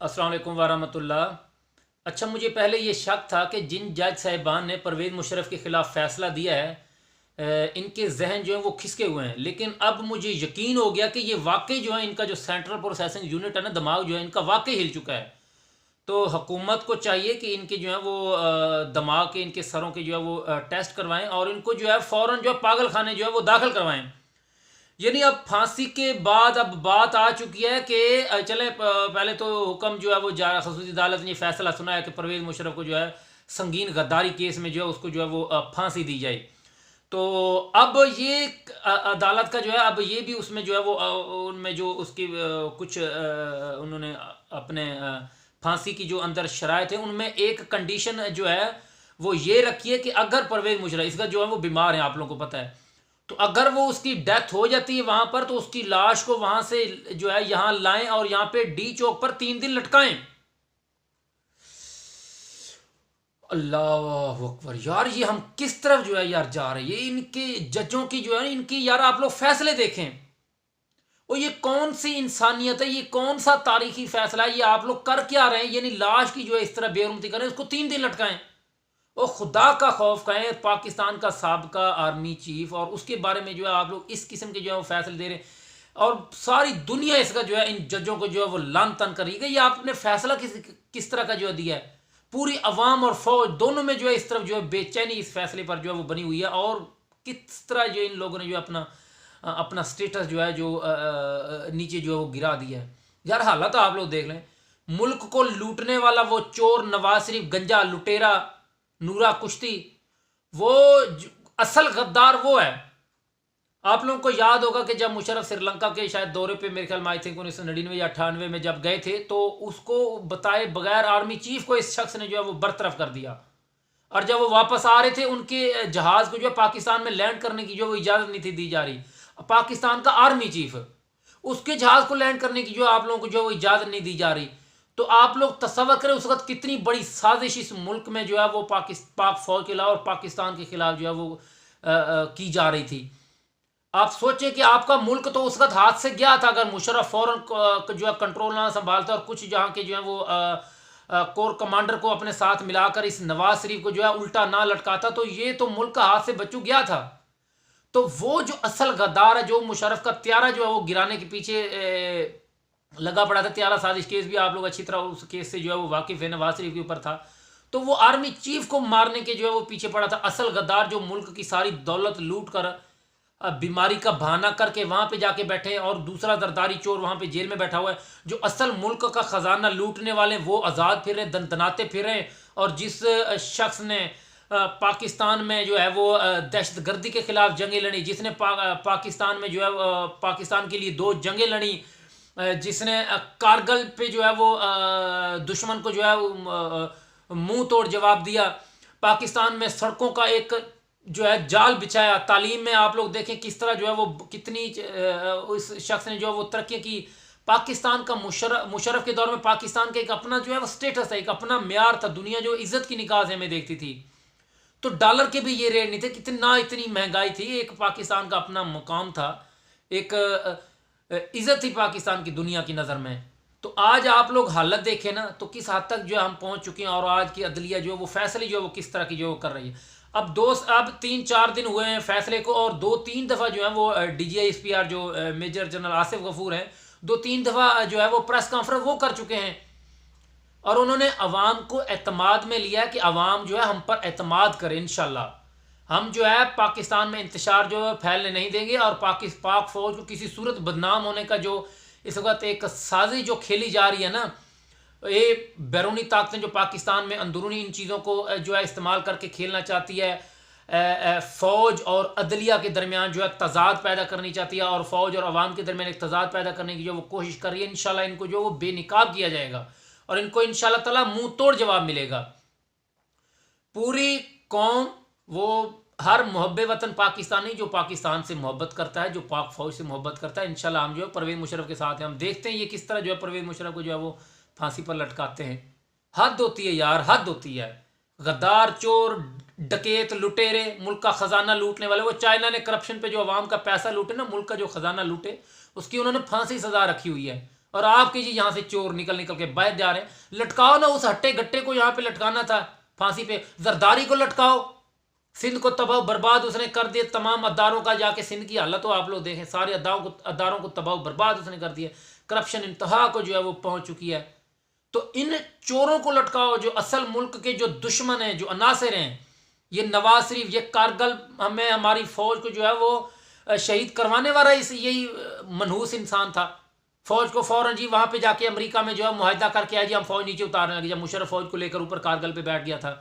अस्सलाम वालेकुम वरहमतुल्लाह। अच्छा, मुझे पहले ये शक था कि जिन जज साहिबान ने परवेज़ मुशर्रफ के ख़िलाफ़ फ़ैसला दिया है इनके जहन जो है वो खिसके हुए हैं, लेकिन अब मुझे यकीन हो गया कि ये वाकई जो है इनका जो सेंट्रल प्रोसेसिंग यूनिट है ना, दिमाग जो है इनका वाकई हिल चुका है। तो हुकूमत को चाहिए कि इनके जो है वो दिमाग के, इनके सरों के जो है वो टेस्ट करवाएं और इनको जो है फ़ौरन जो है पागल खाने जो है वो दाखिल करवाएं। यानी अब फांसी के बाद अब बात आ चुकी है कि चले पहले तो हुक्म जो है वो जा खसूसी अदालत ने फैसला सुना है कि परवेज़ मुशर्रफ को जो है संगीन गद्दारी केस में जो है उसको जो है वो फांसी दी जाए। तो अब ये अदालत का जो है अब ये भी उसमें जो है वो उनमें जो उसकी कुछ उन्होंने अपने फांसी की जो अंदर शराइत है उनमें एक कंडीशन जो है वो ये रखी है कि अगर परवेज़ मुशर्रफ इसका जो है वो बीमार है, आप लोगों को पता है, तो अगर वो उसकी डेथ हो जाती है वहां पर तो उसकी लाश को वहां से जो है यहां लाएं और यहां पे डी चौक पर 3 दिन लटकाएं। अल्लाह अकबर यार, ये हम किस तरफ जो है यार जा रहे हैं। ये इनके जजों की जो है इनकी यार आप लोग फैसले देखें। और ये कौन सी इंसानियत है, ये कौन सा तारीखी फैसला है, ये आप लोग कर क्या रहे हैं। यानी लाश की जो है इस तरह बेरुमती करें, उसको 3 दिन लटकाएं। और खुदा का खौफ करें, पाकिस्तान का साबका आर्मी चीफ और उसके बारे में जो है आप लोग इस किस्म के जो है वो फैसले दे रहे हैं। और सारी दुनिया इसका जो है इन जजों को जो है वो लान तन कर रही है कि ये आपने फैसला किस तरह का जो है दिया है। पूरी अवाम और फौज दोनों में जो है इस तरफ जो है बेचैनी इस फैसले पर जो है वो बनी हुई है। और किस तरह जो इन लोगों ने जो अपना अपना स्टेटस जो है जो नीचे जो है वो गिरा दिया है। यार हालत आप लोग देख लें, मुल्क को लूटने वाला वो चोर नवाज शरीफ, गंजा लुटेरा नूरा कुश्ती, वो असल गद्दार वो है। आप लोगों को याद होगा कि जब मुशर्रफ श्रीलंका के शायद दौरे पे मेरे ख्याल में आई थिंक 1999 या 98 में जब गए थे, तो उसको बताए बगैर आर्मी चीफ को इस शख्स ने जो है वो बरतरफ कर दिया। और जब वो वापस आ रहे थे उनके जहाज को जो है पाकिस्तान में लैंड करने की जो वो इजाज़त नहीं थी दी जा रही। पाकिस्तान का आर्मी चीफ, उसके जहाज को लैंड करने की जो आप लोगों को जो वो इजाज़त नहीं दी जा रही। तो आप लोग तसव्वुर करें उस वक्त कितनी बड़ी साजिश इस मुल्क में जो है वो पाक फौज के खिलाफ और पाकिस्तान के खिलाफ जो है वो की जा रही थी। आप सोचें कि आपका मुल्क तो उस वक्त हाथ से गया था अगर मुशर्रफ फौरन जो है कंट्रोल ना संभालता और कुछ जहाँ के जो है वो कोर कमांडर को अपने साथ मिलाकर इस नवाज शरीफ को जो है उल्टा ना लटकाता, तो ये तो मुल्क का हाथ से बचू गया था। तो वो जो असल गद्दार है, जो मुशर्रफ का त्यारा जो है वो गिराने के पीछे लगा पड़ा था, त्यारा साजिश केस भी आप लोग अच्छी तरह उस केस से जो है वो वाकिफ है, नवाज शरीफ के ऊपर था। तो वो आर्मी चीफ को मारने के जो है वो पीछे पड़ा था असल गद्दार, जो मुल्क की सारी दौलत लूट कर बीमारी का बहाना करके वहां पे जाके बैठे, और दूसरा जरदारी चोर वहां पे जेल में बैठा हुआ है। जो असल मुल्क का खजाना लूटने वाले वो आज़ाद फिर रहे, दनदनाते फिर रहे। और जिस शख्स ने पाकिस्तान में जो है वो दहशत गर्दी के खिलाफ जंगें लड़ी, जिसने पाकिस्तान में जो है पाकिस्तान के लिए 2 जंगें लड़ी, जिसने कारगिल पे जो है वो दुश्मन को जो है मुंह तोड़ जवाब दिया, पाकिस्तान में सड़कों का एक जो है जाल बिछाया, तालीम में आप लोग देखें किस तरह जो है वो कितनी उस शख्स ने जो है वो तरक्की की। पाकिस्तान का मुशर्रफ के दौर में पाकिस्तान का एक अपना जो है वो स्टेटस है, एक अपना म्यार था, दुनिया जो इज्जत की निगाह से हमें देखती थी। तो डॉलर के भी ये रेट नहीं थे, कितना इतनी महंगाई थी, एक पाकिस्तान का अपना मुकाम था, एक इज्जत थी पाकिस्तान की दुनिया की नज़र में। तो आज आप लोग हालत देखें ना, तो किस हद तक जो है हम पहुंच चुके हैं। और आज की अदलिया जो है वो फैसले जो है वो किस तरह की जो कर रही है। अब 3-4 दिन हुए हैं फैसले को, और 2-3 दफ़ा जो है वो DGISPR जो मेजर जनरल आसिफ गफूर हैं, 2-3 दफ़ा जो है वो प्रेस कॉन्फ्रेंस वो कर चुके हैं। और उन्होंने अवाम को एतमाद में लिया है कि अवाम जो है हम पर एतमाद करे, इंशाल्लाह हम जो है पाकिस्तान में इंतशार जो है फैलने नहीं देंगे। और पाक फौज को किसी सूरत बदनाम होने का जो इस वक्त एक साजिश जो खेली जा रही है ना, ये बैरूनी ताकतें जो पाकिस्तान में अंदरूनी इन चीज़ों को जो है इस्तेमाल करके खेलना चाहती है, फ़ौज और अदलिया के दरमियान जो है तजाद पैदा करनी चाहती है, और फ़ौज और अवाम के दरमियान एक तजाद पैदा करने की जो वो कोशिश कर रही है। इंशाल्लाह इनको जो वो बेनिकाब किया जाएगा और इनको इंशाल्लाह ताला मुंह तोड़ जवाब मिलेगा। पूरी कौम, वो हर मुहब्बे वतन पाकिस्तानी जो पाकिस्तान से मोहब्बत करता है, जो पाक फौज से मोहब्बत करता है, इंशाल्लाह हम जो है परवेज़ मुशर्रफ के साथ हैं। हम देखते हैं ये किस तरह जो है परवेज़ मुशर्रफ को जो है वो फांसी पर लटकाते हैं। हद होती है यार, हद होती है। गद्दार, चोर, डकैत, लुटेरे, मुल्क का ख़जाना लूटने वाले। वो चाइना ने करप्शन पे जो अवाम का पैसा लूटे ना, मुल्क का जो ख़जाना लूटे, उसकी उन्होंने फांसी सज़ा रखी हुई है। और आपके जी यहाँ से चोर निकल निकल के बाहर जा रहे हैं। लटकाओ ना उस हट्टे गट्टे को, यहाँ पे लटकाना था फांसी पे। जरदारी को लटकाओ, सिंध को तबाह बर्बाद उसने कर दिया, तमाम अदारों का जाके सिंध की हालत हो आप लोग देखें, सारे अदारों को तबाह बर्बाद उसने कर दिया। करप्शन इंतहा को जो है वो पहुंच चुकी है। तो इन चोरों को लटकाओ जो असल मुल्क के जो दुश्मन हैं, जो अनासिर हैं। ये नवाज शरीफ, ये कारगिल हमें हमारी फौज को जो है वो शहीद करवाने वाला इस यही मनहूस इंसान था। फौज को फौरन जी वहां पे जाके अमेरिका में जो है मुआहदा करके आया जी हम फौज नीचे उतारने लगे। जब मुशर्रफ फौज को लेकर ऊपर कारगिल पे बैठ गया था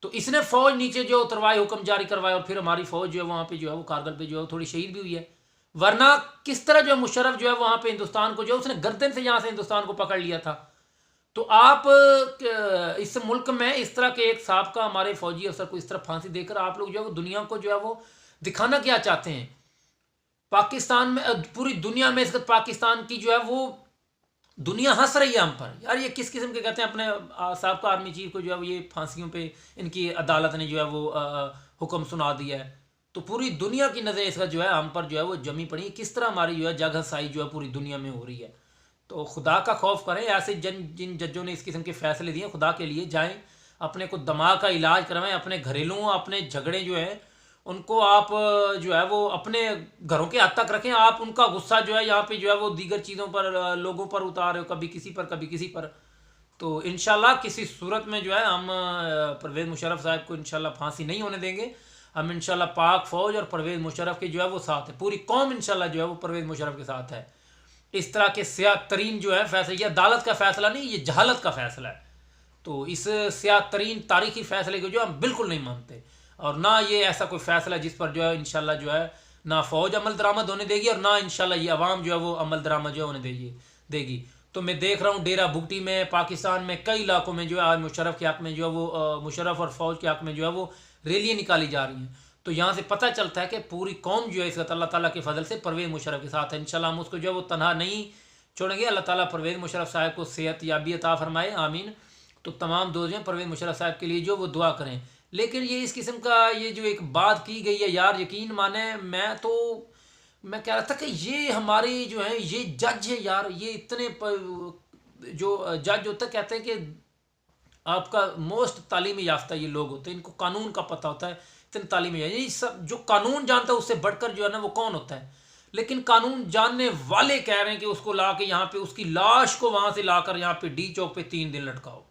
तो इसने फौज नीचे जो उतरवाए, हुक्म जारी करवाया, और फिर हमारी फौज जो है वहां पे जो है वो कारगिल पे जो है थोड़ी शहीद भी हुई है। वरना किस तरह जो है मुशर्रफ जो है वहां पे हिंदुस्तान को जो है उसने गर्दन से यहाँ से हिंदुस्तान को पकड़ लिया था। तो आप इस मुल्क में इस तरह के एक साहब का हमारे फौजी अफसर को इस तरह फांसी देकर आप लोग जो है वो दुनिया को जो है वो दिखाना क्या चाहते हैं? पाकिस्तान में, पूरी दुनिया में इस पाकिस्तान की जो है वो दुनिया हंस रही है हम पर। यार ये किस किस्म के कहते हैं अपने साहब आर्मी चीफ को जो है वो ये फांसियों पे इनकी अदालत ने जो है वो हुक्म सुना दिया है। तो पूरी दुनिया की नज़र इसका जो है हम पर जो है वो जमी पड़ी है। किस तरह हमारी जो है जगह साई जो है पूरी दुनिया में हो रही है। तो खुदा का खौफ करें। ऐसे जिन जजों ने इस किस्म के फैसले दिए, खुदा के लिए जाएं, अपने को दिमाग का इलाज करवाएं। अपने घरेलू अपने झगड़े जो हैं उनको आप जो है वो अपने घरों के हद तक रखें। आप उनका गुस्सा जो है यहाँ पे जो है वो दीगर चीज़ों पर, लोगों पर उतार रहे हो, कभी किसी पर कभी किसी पर। तो इंशाल्लाह किसी सूरत में जो है हम परवेज़ मुशर्रफ साहब को इंशाल्लाह फांसी नहीं होने देंगे। हम इंशाल्लाह पाक फ़ौज और परवेज़ मुशर्रफ के जो है वो साथ है, पूरी कौम इंशाल्लाह जो है वो परवेज़ मुशर्रफ के साथ है। इस तरह के स्याह तरीन जो है फैसले, ये अदालत का फैसला नहीं, ये जहालत का फैसला है। तो इस स्याह तरीन तारीखी फैसले को जो हम बिल्कुल नहीं मानते, और ना ये ऐसा कोई फैसला जिस पर जो है इंशाल्लाह जो है ना फ़ौज अमल दरामद होने देगी और ना इंशाल्लाह ये अवाम जो है वो अमल दरामद जो है होने देगी। तो मैं देख रहा हूँ डेरा भुगटी में, पाकिस्तान में कई इलाकों में जो है आज मुशर्रफ के हक़ में जो है वो मुशर्रफ और फ़ौज के हक़ में जो है वो रैलियाँ निकाली जा रही हैं। तो यहाँ से पता चलता है कि पूरी कौम जो है इस अल्लाह ताला के फजल से परवेज़ मुशर्रफ के साथ है। इंशाल्लाह हम उसको जो है वो तनहा नहीं छोड़ेंगे। अल्लाह ताला परवेज़ मुशर्रफ साहब को सेहत याबी अता फरमाए, आमीन। तो तमाम दोस्त जो हैं परवेज़ मुशर्रफ साहब के लिए जो वो दुआ करें। लेकिन ये इस किस्म का ये जो एक बात की गई है यार, यकीन माने मैं कह रहा था कि ये हमारी जो है ये जज है यार, ये इतने जो जज होता कहते हैं कि आपका मोस्ट तालीमी याफ्ता ये लोग होते हैं, इनको कानून का पता होता है, इतने तालीमी है। ये सब जो कानून जानता है उससे बढ़कर जो है ना वो कौन होता है। लेकिन कानून जानने वाले कह रहे हैं कि उसको ला के यहाँ पे उसकी लाश को वहाँ से लाकर यहाँ पे डी चौक पे 3 दिन लटकाओ।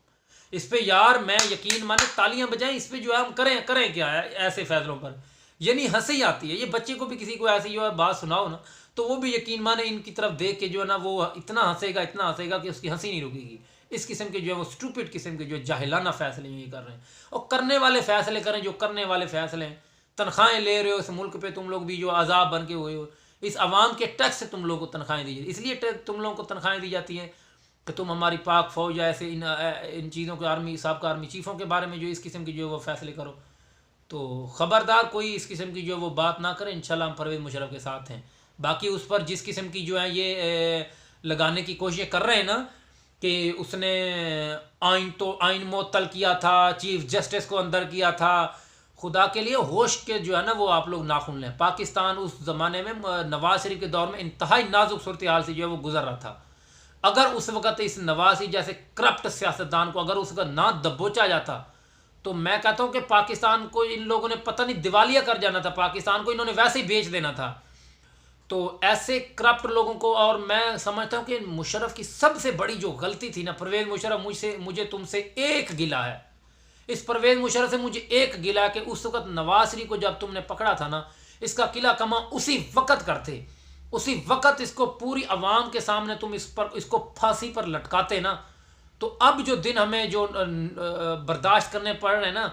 इस पे यार मैं यकीन माने तालियां बजाएं, इस पे जो है हम करें क्या है ऐसे फैसलों पर। यानी हंसी आती है। ये बच्चे को भी किसी को ऐसी जो है बात सुनाओ ना तो वो भी यकीन माने इनकी तरफ देख के जो है ना वो इतना हंसेगा कि उसकी हंसी नहीं रुकेगी। इस किस्म के जो है वो स्टूपिड किस्म के जो जाहिलाना फैसले ये कर रहे हैं। और करने वाले फैसले करें जो करने वाले फैसले हैं। तनख्वाहें ले रहे हो इस मुल्क पे, तुम लोग भी जो आज़ाब बन के हुए हो, इस आवाम के टैक्स से तुम लोगों को तनख्वाहें दी जाती, इसलिए तुम लोगों को तनख्वाहें दी जाती हैं कि तुम हमारी पाक फ़ौज या ऐसे इन चीज़ों के आर्मी साहब आर्मी चीफ़ों के बारे में जो इस किस्म की जो वो फैसले करो। तो ख़बरदार कोई इस किस्म की जो वो बात ना करे। इंशाल्लाह हम परवेज़ मुशर्रफ के साथ हैं। बाकी उस पर जिस किस्म की जो है ये लगाने की कोशिश कर रहे हैं ना कि उसने आइन मुअत्तल किया था, चीफ जस्टिस को अंदर किया था, खुदा के लिए होश के जो है ना वो आप लोग नाखुन लें। पाकिस्तान उस ज़माने में नवाज शरीफ के दौर में इंतहाई नाजुक सूरत हाल से जो है वो गुजर रहा था। अगर उस वक़्त इस नवाज शरीफ जैसे करप्ट सियासतदान को अगर उसका ना दबोचा जाता तो मैं कहता हूँ कि पाकिस्तान को इन लोगों ने पता नहीं दिवालिया कर जाना था। पाकिस्तान को इन्होंने वैसे ही बेच देना था। तो ऐसे करप्ट लोगों को, और मैं समझता हूँ कि मुशर्रफ की सबसे बड़ी जो गलती थी ना, परवेज़ मुशर्रफ मुझे तुमसे एक गिला है। इस परवेज़ मुशर्रफ से मुझे एक गिला है कि उस वक़्त नवाज शरीफ को जब तुमने पकड़ा था ना, इसका किला कमा उसी वक़्त करते, उसी वक़्त इसको पूरी आवाम के सामने तुम इसको फांसी पर लटकाते ना। तो अब जो दिन हमें जो बर्दाश्त करने पड़ रहे हैं ना,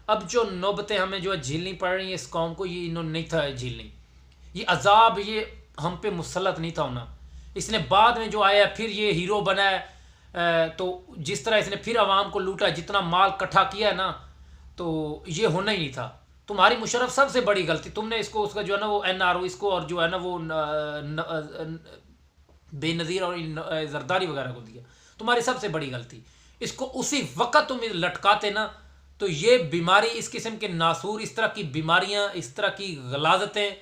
अब जो नौबतें हमें जो झेलनी पड़ रही हैं इस कौम को, ये इन्होंने नहीं था झेलनी। ये अजाब ये हम पे मुसल्लत नहीं था होना। इसने बाद में जो आया फिर ये हीरो बना है। तो जिस तरह इसने फिर आवाम को लूटा, जितना माल इकट्ठा किया है ना, तो ये होना ही नहीं था। तुम्हारी मुशर्रफ सबसे बड़ी गलती, तुमने इसको उसका जो है ना वो NRO इसको और जो है ना वो बेनज़ीर और जरदारी वगैरह को दिया, तुम्हारी सबसे बड़ी गलती। इसको उसी वक़्त तुम लटकाते ना तो ये बीमारी, इस किस्म के नासूर, इस तरह की बीमारियां, इस तरह की गलाजतें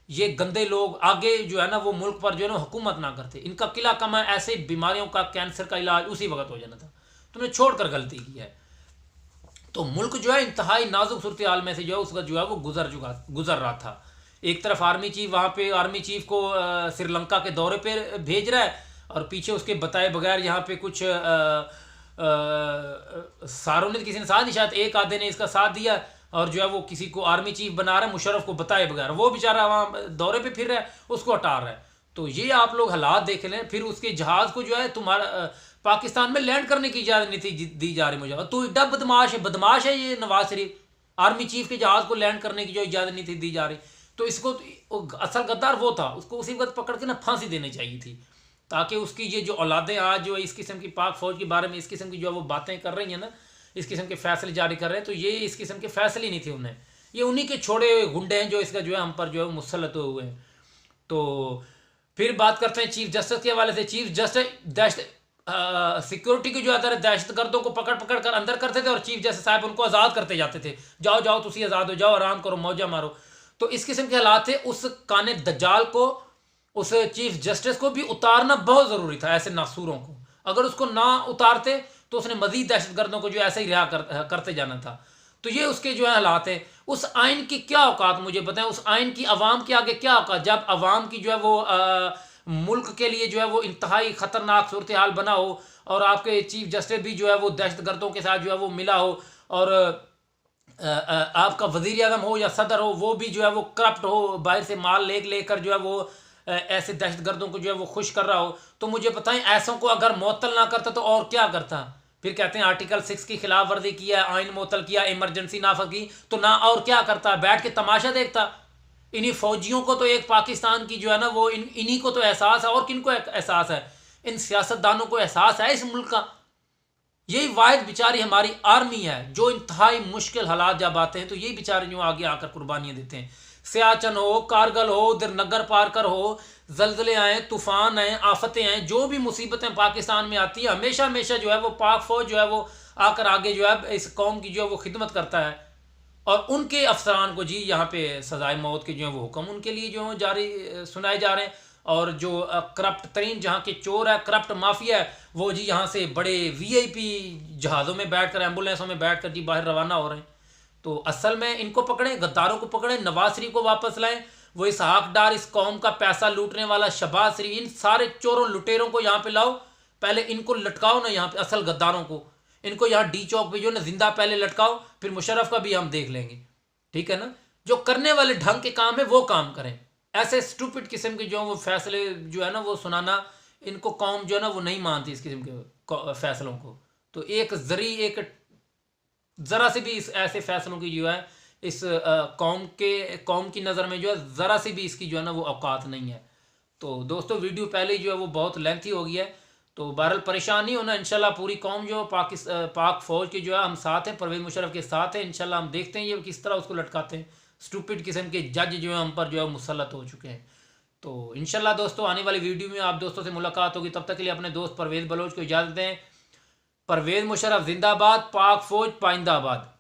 ये गंदे लोग आगे जो है ना वो मुल्क पर जो है ना हुकूमत ना करते, इनका किला कमा ऐसे बीमारियों का, कैंसर का इलाज उसी वक्त हो जाना था। तुमने छोड़कर गलती की है। तो मुल्क जो है इंतहाई नाजुक सूरत हाल में से जो है उस वक्त जो है वो गुजर रहा था। एक तरफ आर्मी चीफ, वहाँ पे आर्मी चीफ को श्रीलंका के दौरे पे भेज रहा है, और पीछे उसके बताए बगैर यहाँ पे कुछ सारों ने किसी ने साथ नहीं, शायद एक आधे ने इसका साथ दिया, और जो है वो किसी को आर्मी चीफ बना रहा है मुशर्रफ को बताए बगैर, वो बेचारा वहाँ दौरे पे फिर रहा है, उसको हटा रहा है। तो ये आप लोग हालात देख लें। फिर उसके जहाज़ को जो है तुम्हारा पाकिस्तान में लैंड करने की इजाज़त नहीं थी दी जा रही मुझे। तो एडा बदमाश है ये नवाज शरीफ, आर्मी चीफ के जहाज़ को लैंड करने की जो इजाज़त नहीं थी दी जा रही। तो इसको असल गद्दार वो था, उसको उसी वक्त पकड़ के ना फांसी देनी चाहिए थी, ताकि उसकी ये जो औलादें आज जो इस किस्म की पाक फौज के बारे में इस किस्म की जो वो बातें कर रही हैं ना, इस किस्म के फैसले जारी कर रहे हैं, तो ये इस किस्म के फैसले नहीं थे उन्हें, ये उन्हीं के छोड़े हुए गुंडे हैं जो इसका जो है हम पर जो है मुसलत हुए हैं। तो फिर बात करते हैं चीफ जस्टिस के हवाले से। चीफ जस्टिस सिक्योरिटी की जो है दहशतगर्दों को पकड़ पकड़ कर अंदर करते थे, और चीफ जस्टिस साहब उनको आज़ाद करते जाते थे, जाओ जाओ तुसी आज़ाद हो जाओ, आराम करो, मौजा मारो। तो इस किस्म के हालात थे। उस काने दज्जाल को, उस चीफ जस्टिस को भी उतारना बहुत ज़रूरी था, ऐसे नासूरों को। अगर उसको ना उतारते तो उसने मजीद दहशतगर्दों को जो ऐसे ही रिहा करते जाना था। तो ये उसके जो है हालात है। उस आइन की क्या औकात मुझे बताएं, उस आइन की अवाम के आगे क्या औकात, जब अवाम की जो है वो मुल्क के लिए जो है वो इंतहाई ख़तरनाक सूरत हाल बना हो, और आपके चीफ जस्टिस भी जो है वो दहशतगर्दों के साथ जो है वो मिला हो, और आपका वज़ीर आज़म हो या सदर हो वो भी जो है वो करप्ट हो, बाहर से माल लेकर जो है वो ऐसे दहशतगर्दों को जो है वो खुश कर रहा हो, तो मुझे बताएं ऐसों को अगर मुअत्तल ना करता तो और क्या करता। फिर कहते हैं आर्टिकल 6 की खिलाफ वर्जी किया, आइन मुअत्तल किया, इमरजेंसी नाफज की, तो ना और क्या करता, बैठ के तमाशा देखता। इन्हीं फौजियों को तो एक पाकिस्तान की जो है ना वो इन्हीं को तो एहसास है, और किनको एहसास है, इन सियासतदानों को एहसास है इस मुल्क का। यही वाहिद बेचारी हमारी आर्मी है जो इंतहाई मुश्किल हालात जब आते हैं तो यही बेचारे जो आगे आकर कुर्बानियां देते हैं। सियाचन हो, कारगिल हो, उधर नगर पारकर हो, जल्जले आए, तूफान आए, आफतें आए, जो भी मुसीबतें पाकिस्तान में आती है, हमेशा हमेशा जो है वो पाक फौज जो है वो आकर आगे जो है इस कौम की जो है वो खिदमत करता है, और उनके अफसरान को जी यहाँ पे सजाए मौत के जो है वो हुक्म उनके लिए जो है जारी सुनाए जा रहे हैं। और जो करप्ट तरीन जहाँ के चोर है, करप्ट माफिया है, वो जी यहाँ से बड़े वीआईपी जहाज़ों में बैठकर, एम्बुलेंसों में बैठकर जी बाहर रवाना हो रहे हैं। तो असल में इनको पकड़ें, गद्दारों को पकड़ें, नवाज शरीफ को वापस लाएं, वो इस हकदार, इस कौम का पैसा लूटने वाला शहबाज शरीफ, इन सारे चोरों लुटेरों को यहाँ पे लाओ, पहले इनको लटकाओ ना यहाँ पे, असल गद्दारों को इनको यहाँ डी चौक पे जो ना जिंदा पहले लटकाओ, फिर मुशर्रफ का भी हम देख लेंगे, ठीक है ना। जो करने वाले ढंग के काम है वो काम करें, ऐसे स्टूपिड किस्म के जो वो फैसले जो है ना वो सुनाना, इनको कौम जो है ना वो नहीं मानती इस किस्म के फैसलों को। तो एक ज़रा से भी इस ऐसे फैसलों की जो है इस कौम की नज़र में जो है ज़रा से भी इसकी जो है ना वो औकात नहीं है। तो दोस्तों वीडियो पहले जो है वो बहुत लेंथी हो गई है, तो बहरहाल परेशान नहीं होना, इंशाल्लाह पूरी कौम जो पाक फ़ौज की जो है हम साथ हैं, परवेज़ मुशर्रफ के साथ हैं। इंशाल्लाह हम देखते हैं ये किस तरह उसको लटकाते हैं। स्टूपिड किस्म के जज जो है हम पर जो है मुसल्लत हो चुके हैं। तो इंशाल्लाह दोस्तों आने वाली वीडियो में आप दोस्तों से मुलाकात होगी, तब तक के लिए अपने दोस्त परवेज़ बलोच को इजाज़त दें। परवेज़ मुशर्रफ जिंदाबाद, पाक फ़ौज पाइंदाबाद।